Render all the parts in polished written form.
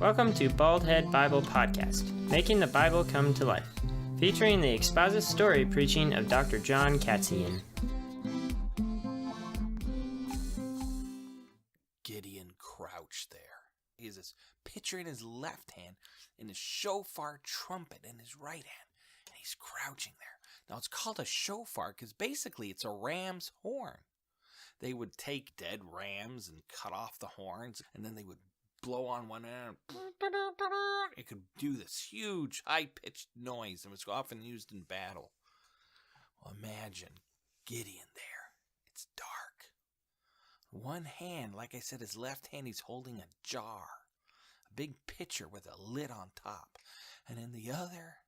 Welcome to Baldhead Bible Podcast, making the Bible come to life, featuring the expositive story preaching of Dr. John Katzian. Gideon crouched there. He has this pitcher in his left hand and his shofar trumpet in his right hand, and he's crouching there. Now, it's called a shofar because basically it's a ram's horn. They would take dead rams and cut off the horns, and then they would blow on one end. It could do this huge, high-pitched noise and was often used in battle. Well, imagine Gideon there. It's dark. One hand, like I said, his left hand, he's holding a jar, a big pitcher with a lid on top. And in the other,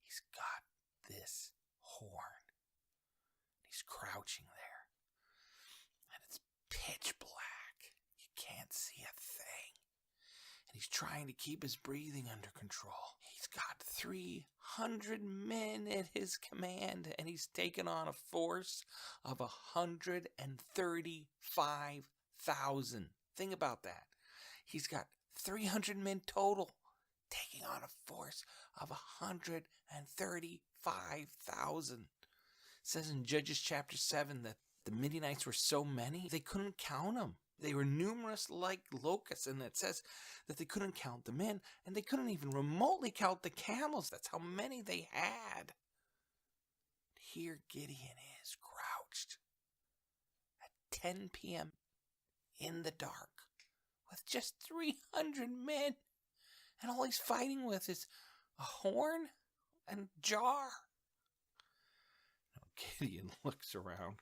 he's got this horn. He's crouching there. And it's pitch black. You can't see a thing. And he's trying to keep his breathing under control. He's got 300 men at his command, and he's taken on a force of 135,000. Think about that. He's got 300 men total, taking on a force of 135,000. It says in Judges chapter 7 that the Midianites were so many, they couldn't count them. They were numerous like locusts, and it says that they couldn't count the men, and they couldn't even remotely count the camels. That's how many they had. Here Gideon is crouched at 10 p.m. in the dark with just 300 men, and all he's fighting with is a horn and a jar. Now Gideon looks around.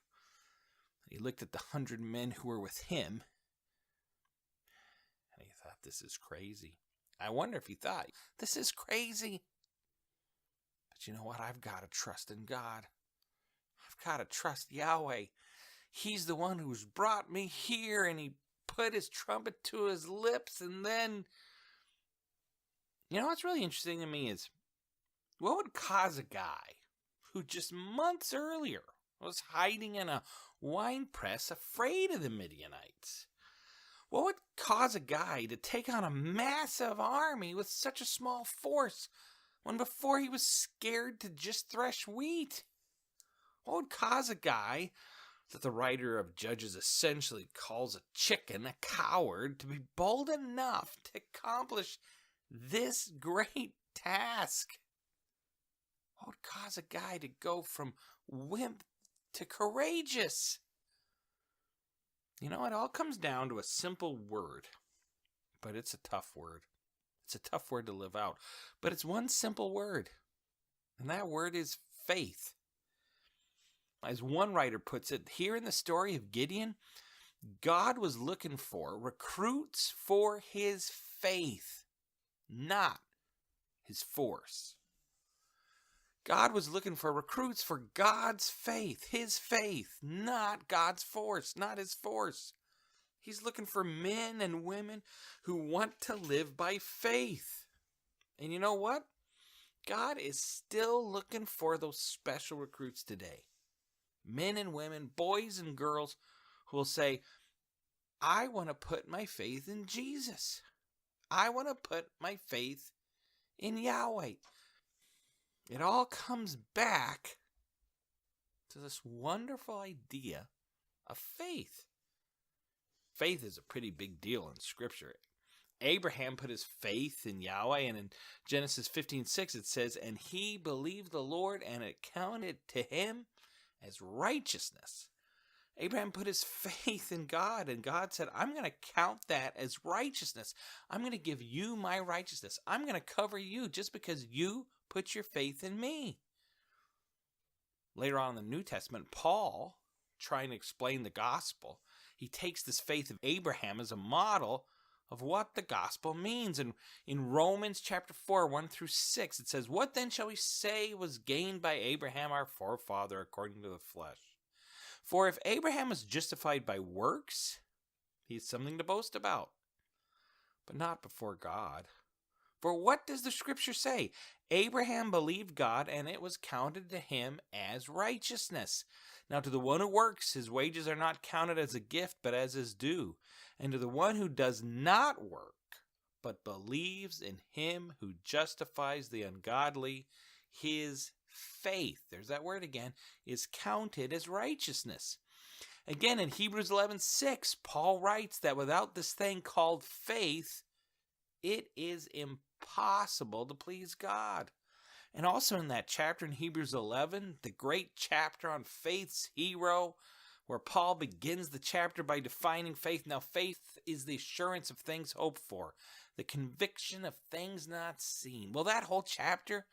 He looked at the 100 men who were with him, and he thought, this is crazy. I wonder if he thought, this is crazy. But you know what? I've got to trust in God. I've got to trust Yahweh. He's the one who's brought me here, and he put his trumpet to his lips, and then, you know what's really interesting to me is, what would cause a guy who just months earlier was hiding in a wine press afraid of the Midianites? What would cause a guy to take on a massive army with such a small force when before he was scared to just thresh wheat? What would cause a guy that the writer of Judges essentially calls a chicken a coward to be bold enough to accomplish this great task? What would cause a guy to go from wimp to courageous? You know, it all comes down to a simple word, but it's a tough word. It's a tough word to live out, but it's one simple word, and that word is faith. As one writer puts it, here in the story of Gideon, God was looking for recruits for his faith, not his force. God was looking for recruits for God's faith, his faith, not God's force, not his force. He's looking for men and women who want to live by faith. And you know what? God is still looking for those special recruits today. Men and women, boys and girls who will say, I want to put my faith in Jesus. I want to put my faith in Yahweh. It all comes back to this wonderful idea of faith. Faith is a pretty big deal in Scripture. Abraham put his faith in Yahweh, and in Genesis 15:6 it says, and he believed the Lord, and it counted to him as righteousness. Abraham put his faith in God, and God said, I'm going to count that as righteousness. I'm going to give you my righteousness. I'm going to cover you just because you put your faith in me. Later on in the New Testament, Paul, trying to explain the gospel, he takes this faith of Abraham as a model of what the gospel means. And in Romans chapter 4, 1-6, it says, what then shall we say was gained by Abraham our forefather according to the flesh? For if Abraham is justified by works, he has something to boast about, but not before God. For what does the Scripture say? Abraham believed God, and it was counted to him as righteousness. Now to the one who works, his wages are not counted as a gift, but as his due. And to the one who does not work, but believes in him who justifies the ungodly, his faith, there's that word again, is counted as righteousness. Again, in Hebrews 11:6, Paul writes that without this thing called faith, it is impossible to please God. And also in that chapter in Hebrews 11, the great chapter on faith's hero, where Paul begins the chapter by defining faith. Now, faith is the assurance of things hoped for, the conviction of things not seen. Well, that whole chapter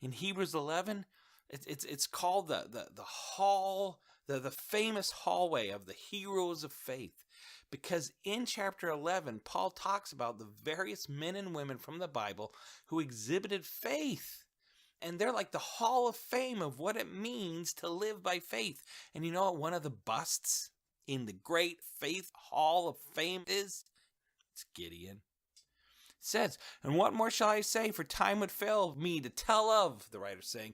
in Hebrews 11, it's called the famous hallway of the heroes of faith. Because in chapter 11, Paul talks about the various men and women from the Bible who exhibited faith. And they're like the hall of fame of what it means to live by faith. And you know what one of the busts in the great faith hall of fame is? It's Gideon. It says, "And what more shall I say? For time would fail me to tell of," the writer's saying,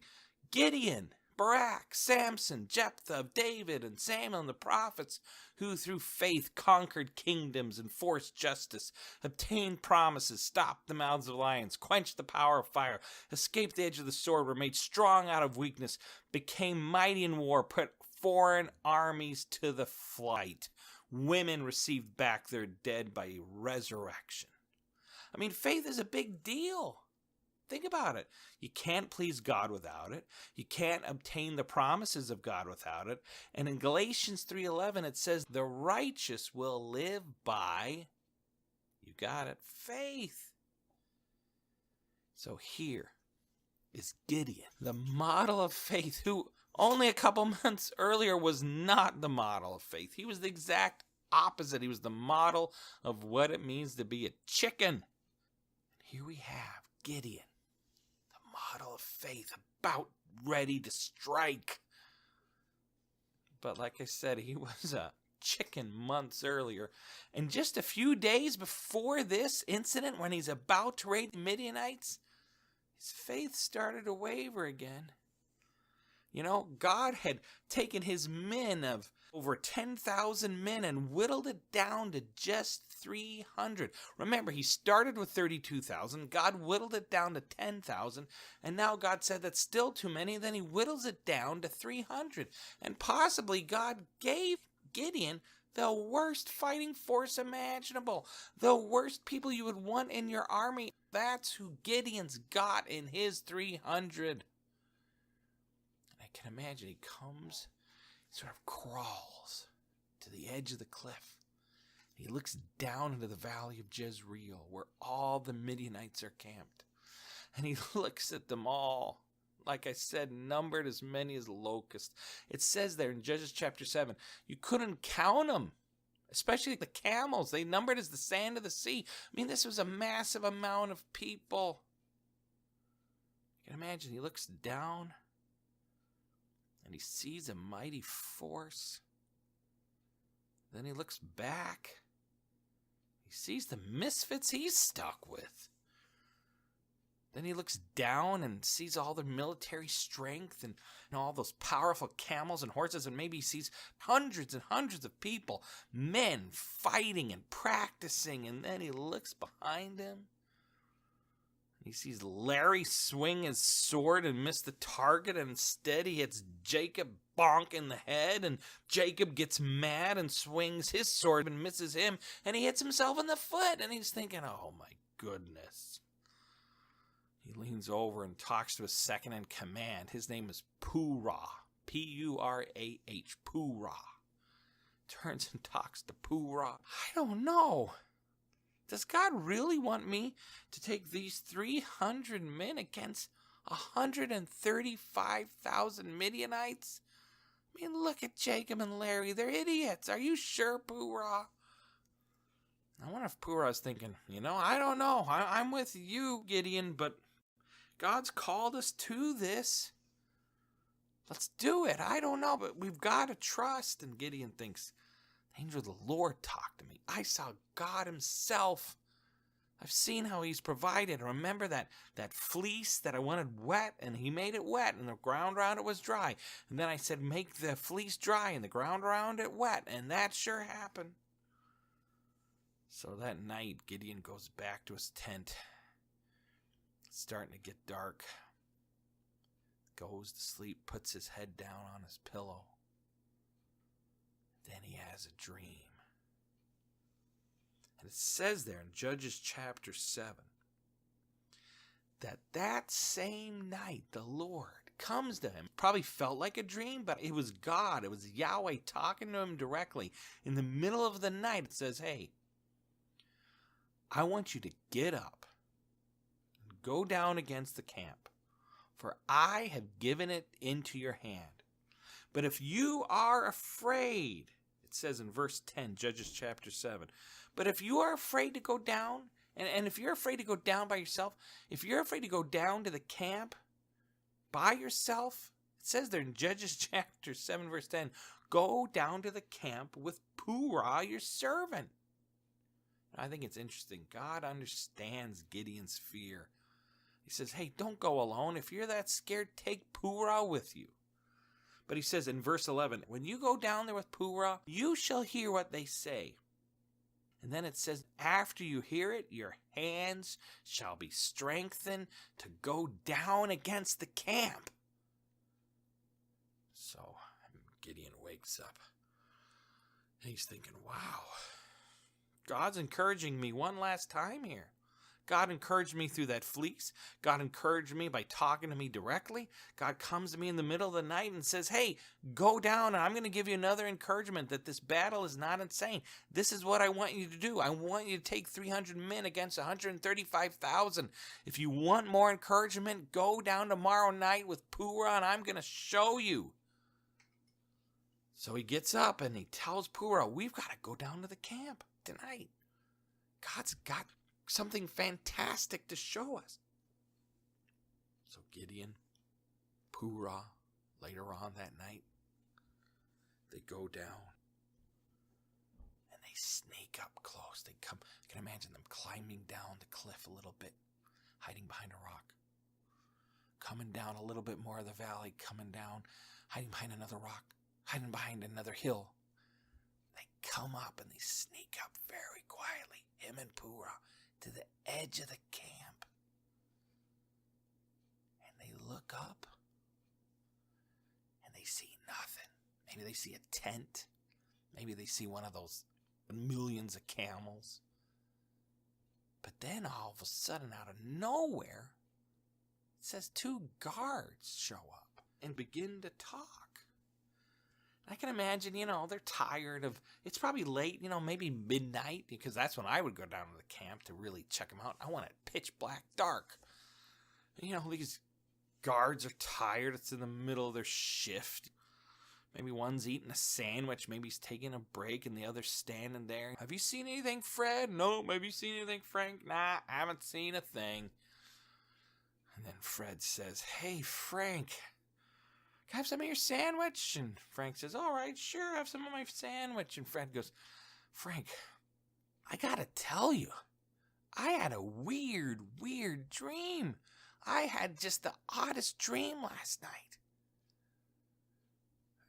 "Gideon, Barak, Samson, Jephthah, David, and Samuel and the prophets, who through faith conquered kingdoms, enforced justice, obtained promises, stopped the mouths of lions, quenched the power of fire, escaped the edge of the sword, were made strong out of weakness, became mighty in war, put foreign armies to the flight. Women received back their dead by resurrection." I mean, faith is a big deal. Think about it. You can't please God without it. You can't obtain the promises of God without it. And in Galatians 3:11, it says, "The righteous will live by," you got it, faith. So here is Gideon, the model of faith, who only a couple months earlier was not the model of faith. He was the exact opposite. He was the model of what it means to be a chicken. Here we have Gideon, model of faith, about ready to strike. But like I said, he was a chicken months earlier. And just a few days before this incident, when he's about to raid the Midianites, his faith started to waver again. You know, God had taken his men of over 10,000 men and whittled it down to just 300. Remember, he started with 32,000. God whittled it down to 10,000. And now God said that's still too many. And then he whittles it down to 300. And possibly God gave Gideon the worst fighting force imaginable. The worst people you would want in your army. That's who Gideon's got in his 300. And I can imagine he comes, sort of crawls to the edge of the cliff. He looks down into the valley of Jezreel, where all the Midianites are camped. And he looks at them all, like I said, numbered as many as locusts. It says there in Judges chapter 7, you couldn't count them, especially the camels. They numbered as the sand of the sea. I mean, this was a massive amount of people. You can imagine, he looks down and he sees a mighty force. Then he looks back. He sees the misfits he's stuck with. Then he looks down and sees all the military strength and all those powerful camels and horses, and maybe he sees hundreds and hundreds of people, men fighting and practicing, and then he looks behind him. He sees Larry swing his sword and miss the target, and instead he hits Jacob bonk in the head, and Jacob gets mad and swings his sword and misses him, and he hits himself in the foot, and he's thinking, oh my goodness. He leans over and talks to his second in command. His name is Purah, P-U-R-A-H, Purah. Turns and talks to Purah. I don't know. Does God really want me to take these 300 men against 135,000 Midianites? I mean, look at Jacob and Larry. They're idiots. Are you sure, Purah? I wonder if Purah's thinking, I don't know. I'm with you, Gideon, but God's called us to this. Let's do it. I don't know, but we've got to trust. And Gideon thinks, the angel of the Lord talked to me. I saw God himself. I've seen how he's provided. Remember that fleece that I wanted wet, and he made it wet, and the ground around it was dry. And then I said, make the fleece dry and the ground around it wet, and that sure happened. So that night, Gideon goes back to his tent. It's starting to get dark. Goes to sleep, puts his head down on his pillow. Then he has a dream. And it says there in Judges chapter 7 that same night the Lord comes to him. Probably felt like a dream, but it was God. It was Yahweh talking to him directly. In the middle of the night, it says, hey, I want you to get up and go down against the camp, for I have given it into your hand. But if you are afraid, it says in verse 10, Judges chapter 7, but if you are afraid to go down, and if you're afraid to go down by yourself, if you're afraid to go down to the camp by yourself, it says there in Judges chapter 7, verse 10, go down to the camp with Purah, your servant. I think it's interesting. God understands Gideon's fear. He says, hey, don't go alone. If you're that scared, take Purah with you. But he says in verse 11, when you go down there with Purah, you shall hear what they say. And then it says, after you hear it, your hands shall be strengthened to go down against the camp. So Gideon wakes up. And he's thinking, wow, God's encouraging me one last time here. God encouraged me through that fleece. God encouraged me by talking to me directly. God comes to me in the middle of the night and says, hey, go down, and I'm going to give you another encouragement that this battle is not insane. This is what I want you to do. I want you to take 300 men against 135,000. If you want more encouragement, go down tomorrow night with Purah, and I'm going to show you. So he gets up and he tells Purah, we've got to go down to the camp tonight. God's got something fantastic to show us. So Gideon, Purah, later on that night, they go down and they sneak up close. They come. I can imagine them climbing down the cliff a little bit, hiding behind a rock, coming down a little bit more of the valley, coming down, hiding behind another rock, hiding behind another hill. They come up and they sneak up very quietly, him and Purah, to the edge of the camp. And they look up and they see nothing. Maybe they see a tent. Maybe they see one of those millions of camels. But then all of a sudden, out of nowhere, it says 2 guards show up and begin to talk. I can imagine, they're tired of, it's probably late, maybe midnight, because that's when I would go down to the camp to really check them out. I want it pitch black dark. These guards are tired. It's in the middle of their shift. Maybe one's eating a sandwich. Maybe he's taking a break and the other's standing there. Have you seen anything, Fred? No. Have you seen anything, Frank? Nah, I haven't seen a thing. And then Fred says, hey, Frank, can I have some of your sandwich? And Frank says, all right, sure, have some of my sandwich. And Fred goes, Frank, I gotta tell you, I had a weird dream. I had just the oddest dream last night.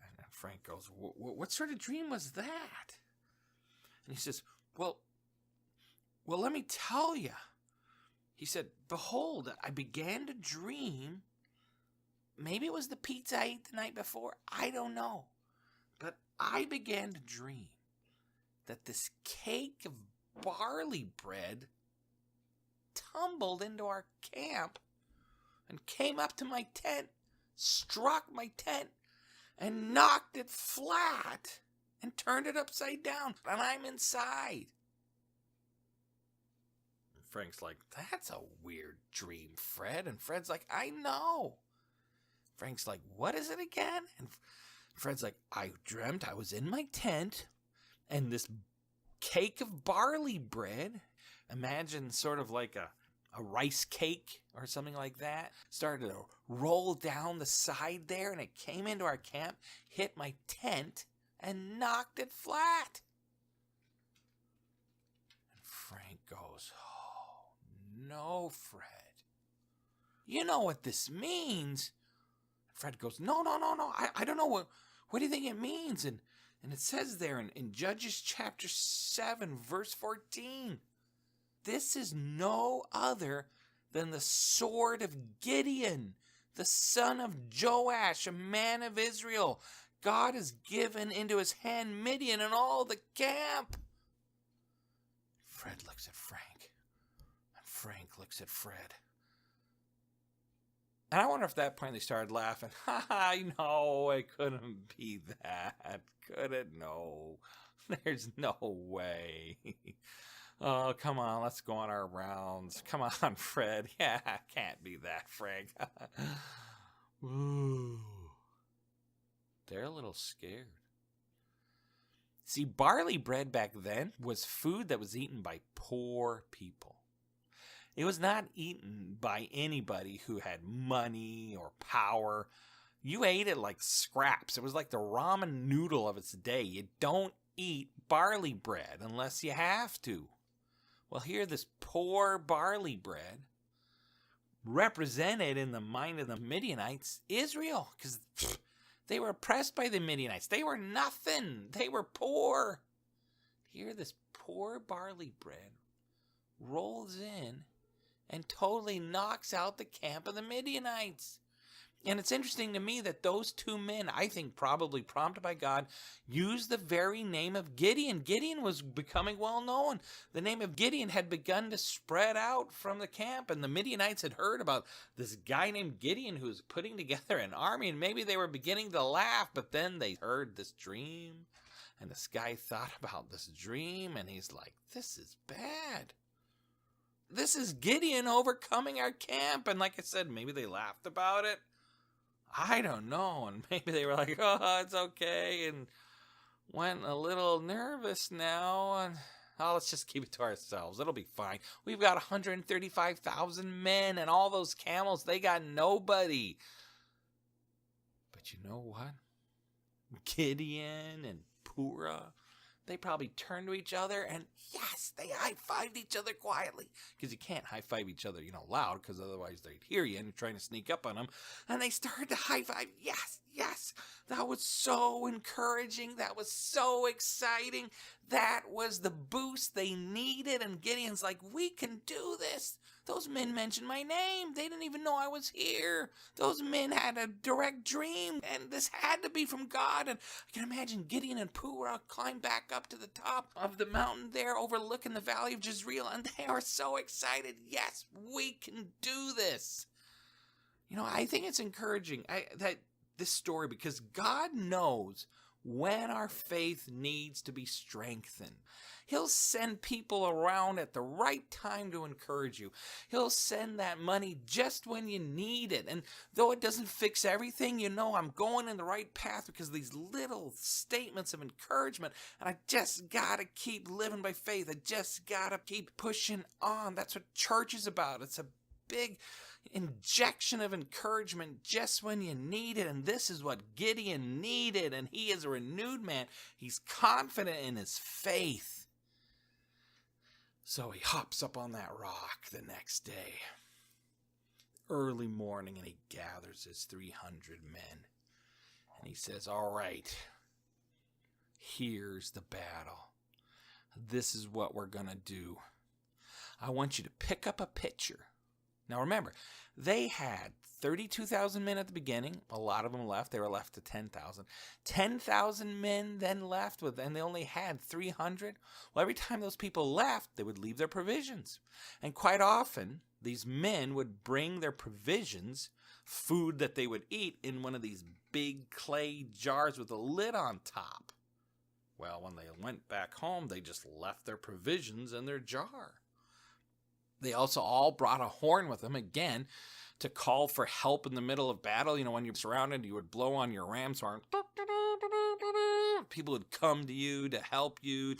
And Frank goes, what sort of dream was that? And he says, well, let me tell you. He said, behold, I began to dream. Maybe it was the pizza I ate the night before. I don't know. But I began to dream that this cake of barley bread tumbled into our camp and came up to my tent, struck my tent, and knocked it flat and turned it upside down. And I'm inside. And Frank's like, that's a weird dream, Fred. And Fred's like, I know. Frank's like, what is it again? And Fred's like, I dreamt I was in my tent and this cake of barley bread, imagine sort of like a rice cake or something like that, started to roll down the side there and it came into our camp, hit my tent, and knocked it flat. And Frank goes, oh, no, Fred. You know what this means. Fred goes, no. I don't know. What do you think it means? And And it says there in Judges chapter 7, verse 14, this is no other than the sword of Gideon, the son of Joash, a man of Israel. God has given into his hand Midian and all the camp. Fred looks at Frank, and Frank looks at Fred. And I wonder if at that point they started laughing. Ha, no, it couldn't be that. Could it? No. There's no way. Oh, come on, let's go on our rounds. Come on, Fred. Yeah, can't be that, Frank. Ooh. They're a little scared. See, barley bread back then was food that was eaten by poor people. It was not eaten by anybody who had money or power. You ate it like scraps. It was like the ramen noodle of its day. You don't eat barley bread unless you have to. Well, here this poor barley bread represented in the mind of the Midianites Israel, because they were oppressed by the Midianites. They were nothing. They were poor. Here this poor barley bread rolls in and totally knocks out the camp of the Midianites. And it's interesting to me that those two men, I think probably prompted by God, used the very name of Gideon. Gideon was becoming well known. The name of Gideon had begun to spread out from the camp, and the Midianites had heard about this guy named Gideon who was putting together an army, and maybe they were beginning to laugh, but then they heard this dream, and this guy thought about this dream, and he's like, this is bad. This is Gideon overcoming our camp. And like I said, maybe they laughed about it. I don't know. And maybe they were like, oh, it's okay. And went a little nervous now. And oh, let's just keep it to ourselves. It'll be fine. We've got 135,000 men, and all those camels, they got nobody. But you know what? Gideon and Purah, they probably turned to each other and, yes, they high-fived each other quietly. Because you can't high-five each other, loud, because otherwise they'd hear you and you're trying to sneak up on them. And they started to high-five. Yes, yes. That was so encouraging. That was so exciting. That was the boost they needed. And Gideon's like, we can do this. Those men mentioned my name. They didn't even know I was here. Those men had a direct dream, and this had to be from God. And I can imagine Gideon and Purah climb back up to the top of the mountain there overlooking the valley of Jezreel, and they are so excited. Yes, we can do this. I think it's encouraging that this story, because God knows when our faith needs to be strengthened. He'll send people around at the right time to encourage you. He'll send that money just when you need it. And though it doesn't fix everything, I'm going in the right path because of these little statements of encouragement. And I just got to keep living by faith. I just got to keep pushing on. That's what church is about. It's a big injection of encouragement just when you need it. And this is what Gideon needed. And he is a renewed man. He's confident in his faith. So he hops up on that rock the next day, early morning, and he gathers his 300 men. And he says, all right, here's the battle. This is what we're going to do. I want you to pick up a pitcher. Now remember, they had 32,000 men at the beginning. A lot of them left. They were left to 10,000. 10,000 men then left, and they only had 300. Well, every time those people left, they would leave their provisions. And quite often, these men would bring their provisions, food that they would eat, in one of these big clay jars with a lid on top. Well, when they went back home, they just left their provisions in their jar. They also all brought a horn with them, again, to call for help in the middle of battle. When you're surrounded, you would blow on your ram's horn. People would come to you to help you.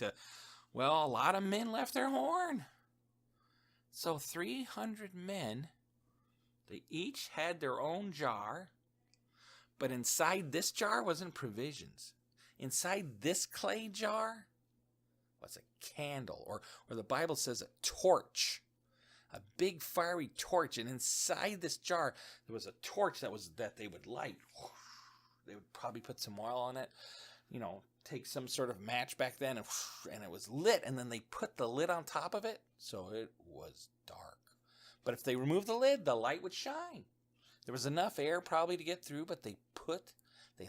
Well, a lot of men left their horn. So 300 men, they each had their own jar, but inside this jar wasn't provisions. Inside this clay jar was a candle, or the Bible says a torch. A big fiery torch, and inside this jar there was a torch that they would light. They would probably put some oil on it. take some sort of match back then, and it was lit, and then they put the lid on top of it, so it was dark. But if they removed the lid, the light would shine. There was enough air probably to get through, but they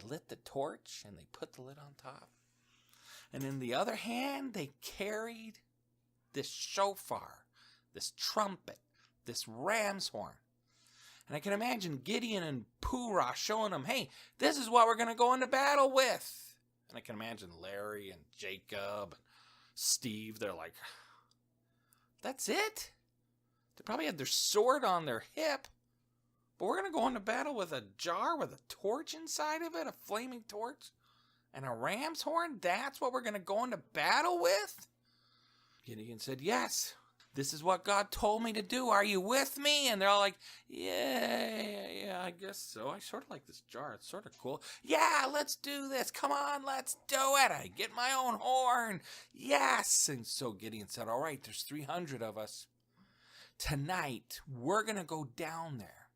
lit the torch, and they put the lid on top. And in the other hand, they carried this shofar, this trumpet, this ram's horn. And I can imagine Gideon and Purah showing them, hey, this is what we're going to go into battle with. And I can imagine Larry and Jacob and Steve, they're like, that's it? They probably had their sword on their hip. But we're going to go into battle with a jar with a torch inside of it, a flaming torch, and a ram's horn? That's what we're going to go into battle with? Gideon said, yes. This is what God told me to do. Are you with me? And they're all like, yeah, I guess so. I sort of like this jar. It's sort of cool. Yeah, let's do this. Come on, let's do it. I get my own horn. Yes. And so Gideon said, all right, there's 300 of us. Tonight, we're going to go down there.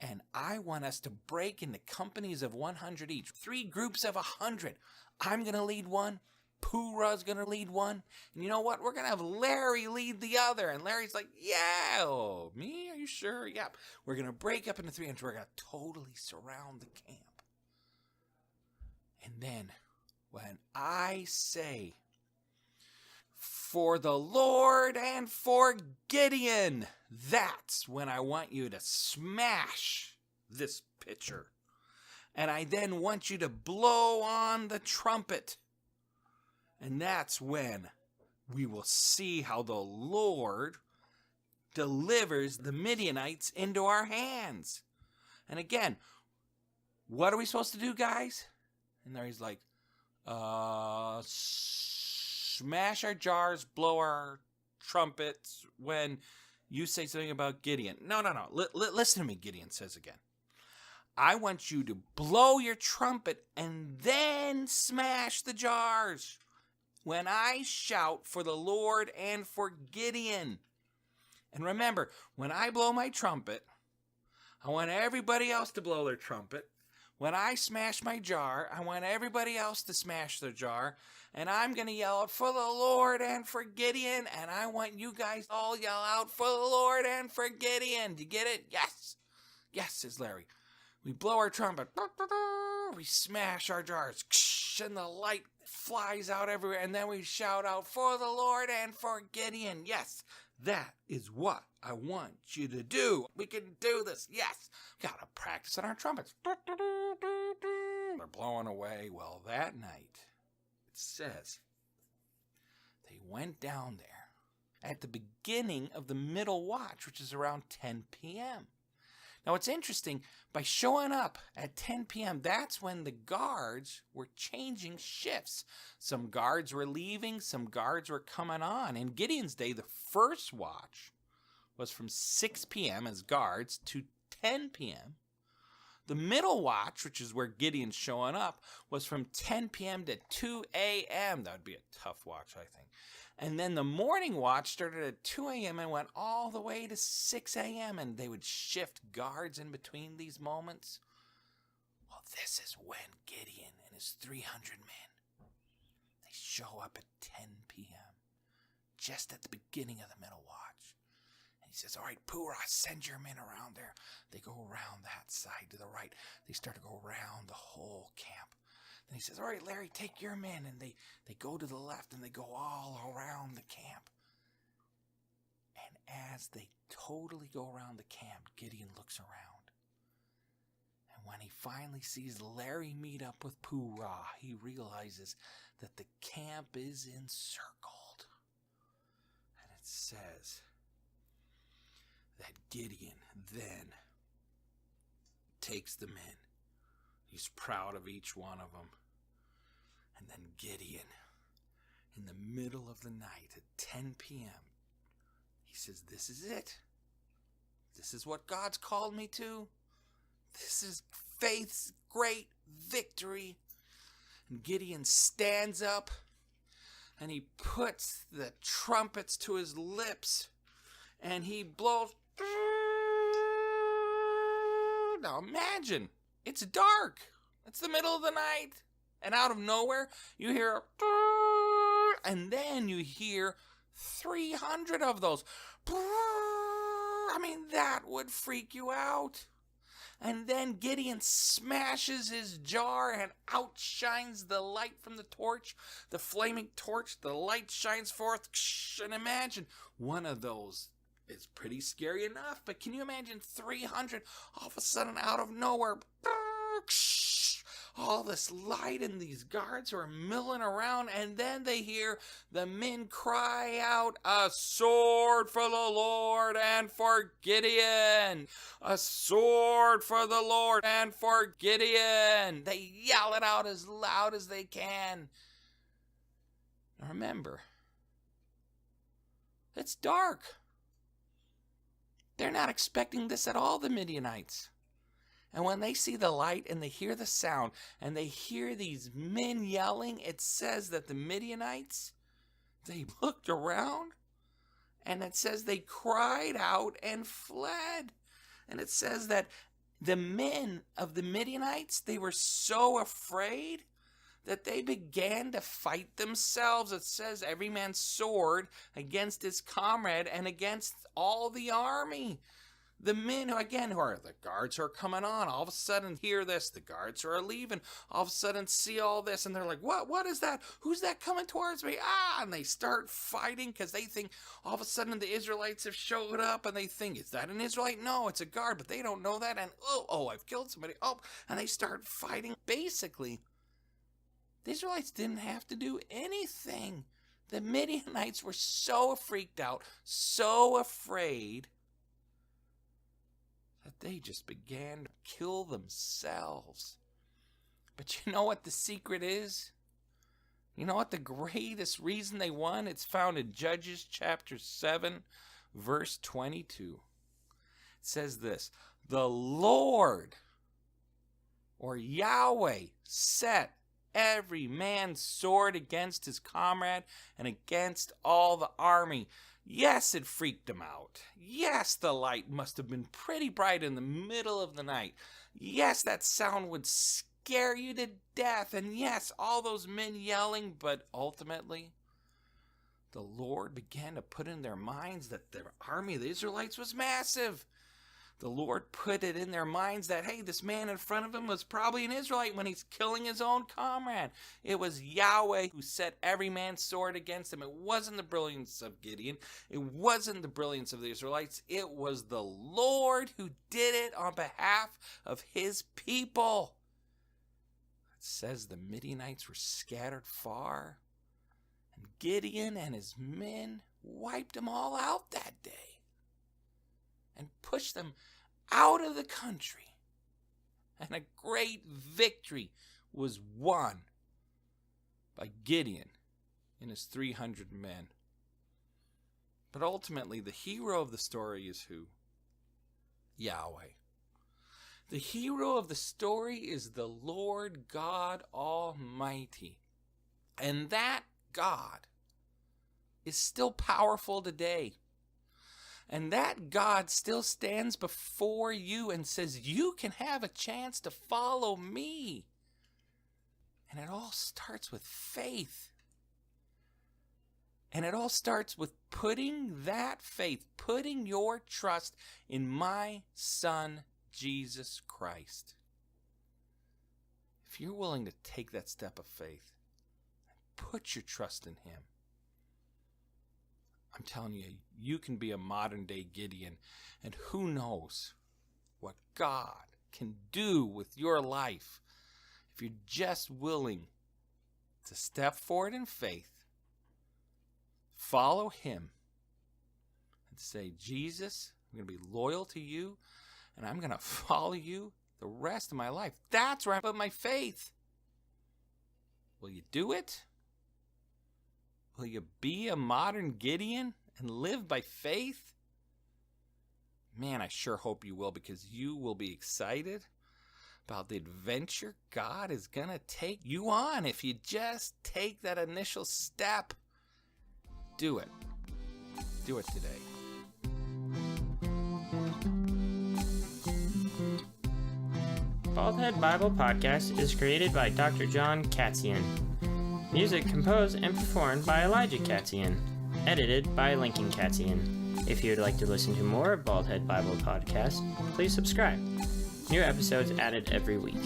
And I want us to break into companies of 100 each. 3 groups of 100. I'm going to lead one. Purah's going to lead one. And you know what? We're going to have Larry lead the other. And Larry's like, yeah. Oh, me? Are you sure? Yep. We're going to break up into 300. We're going to totally surround the camp. And then when I say, for the Lord and for Gideon, that's when I want you to smash this pitcher. And I then want you to blow on the trumpet. And that's when we will see how the Lord delivers the Midianites into our hands. And again, what are we supposed to do, guys? And there he's like, smash our jars, blow our trumpets when you say something about Gideon. No. Listen to me, Gideon says again. I want you to blow your trumpet and then smash the jars when I shout for the Lord and for Gideon. And remember, when I blow my trumpet, I want everybody else to blow their trumpet. When I smash my jar, I want everybody else to smash their jar. And I'm going to yell out for the Lord and for Gideon. And I want you guys all yell out for the Lord and for Gideon. Do you get it? Yes. Yes, says Larry. We blow our trumpet. We smash our jars. And the light flies out everywhere. And then we shout out for the Lord and for Gideon. Yes, that is what I want you to do. We can do this. Yes. Gotta practice on our trumpets. They're blowing away. Well, that night, it says, they went down there at the beginning of the middle watch, which is around 10 p.m. Now, it's interesting, by showing up at 10 p.m., that's when the guards were changing shifts. Some guards were leaving, some guards were coming on. In Gideon's day, the first watch was from 6 p.m. as guards to 10 p.m. The middle watch, which is where Gideon's showing up, was from 10 p.m. to 2 a.m. That would be a tough watch, I think. And then the morning watch started at 2 a.m. and went all the way to 6 a.m. And they would shift guards in between these moments. Well, this is when Gideon and his 300 men, they show up at 10 p.m. just at the beginning of the middle watch. And he says, all right, Purah, send your men around there. They go around that side to the right. They start to go around the whole camp. Then he says, all right, Larry, take your men. And they go to the left and they go all around the camp. And as they totally go around the camp, Gideon looks around. And when he finally sees Larry meet up with Purah, he realizes that the camp is encircled. And it says that Gideon then takes the men. He's proud of each one of them. And then Gideon, in the middle of the night at 10 p.m., he says, this is it. This is what God's called me to. This is faith's great victory. And Gideon stands up and he puts the trumpets to his lips and he blows. Now imagine. It's dark. It's the middle of the night. And out of nowhere, you hear and then you hear 300 of those. I mean, that would freak you out. And then Gideon smashes his jar and outshines the light from the torch, the flaming torch. The light shines forth. And imagine one of those. It's pretty scary enough, but can you imagine 300 all of a sudden out of nowhere? All this light and these guards who are milling around, and then they hear the men cry out, "A sword for the Lord and for Gideon! A sword for the Lord and for Gideon!" They yell it out as loud as they can. Now remember, it's dark. They're not expecting this at all, the Midianites. And when they see the light and they hear the sound and they hear these men yelling, it says that the Midianites, they looked around and it says they cried out and fled. And it says that the men of the Midianites, they were so afraid that they began to fight themselves. It says every man's sword against his comrade and against all the army. The men who are the guards who are coming on, all of a sudden hear this. The guards who are leaving, all of a sudden see all this, and they're like, what is that? Who's that coming towards me? And they start fighting because they think all of a sudden the Israelites have showed up, and they think, is that an Israelite? No, it's a guard, but they don't know that, and I've killed somebody. And they start fighting. Basically, the Israelites didn't have to do anything. The Midianites were so freaked out, so afraid, that they just began to kill themselves. But you know what the secret is? You know what the greatest reason they won? It's found in Judges chapter 7, verse 22. It says this: the Lord, or Yahweh, set every man's sword against his comrade and against all the army. Yes, it freaked them out. Yes, the light must have been pretty bright in the middle of the night. Yes, that sound would scare you to death. And yes, all those men yelling, but ultimately, the Lord began to put in their minds that the army of the Israelites was massive. The Lord put it in their minds that, hey, this man in front of him was probably an Israelite when he's killing his own comrade. It was Yahweh who set every man's sword against him. It wasn't the brilliance of Gideon. It wasn't the brilliance of the Israelites. It was the Lord who did it on behalf of his people. It says the Midianites were scattered far, and Gideon and his men wiped them all out that day and pushed them out of the country. And a great victory was won by Gideon and his 300 men. But ultimately, the hero of the story is who? Yahweh. The hero of the story is the Lord God Almighty. And that God is still powerful today. And that God still stands before you and says, you can have a chance to follow me. And it all starts with faith. And it all starts with putting that faith, putting your trust in my Son, Jesus Christ. If you're willing to take that step of faith, put your trust in him, I'm telling you, you can be a modern day Gideon, and who knows what God can do with your life if you're just willing to step forward in faith, follow him, and say, Jesus, I'm going to be loyal to you, and I'm going to follow you the rest of my life. That's where I put my faith. Will you do it? Will you be a modern Gideon and live by faith? Man, I sure hope you will, because you will be excited about the adventure God is going to take you on if you just take that initial step. Do it. Do it today. Baldhead Bible Podcast is created by Dr. John Katzian. Music composed and performed by Elijah Katzian. Edited by Lincoln Katzian. If you would like to listen to more Baldhead Bible Podcast, please subscribe. New episodes added every week.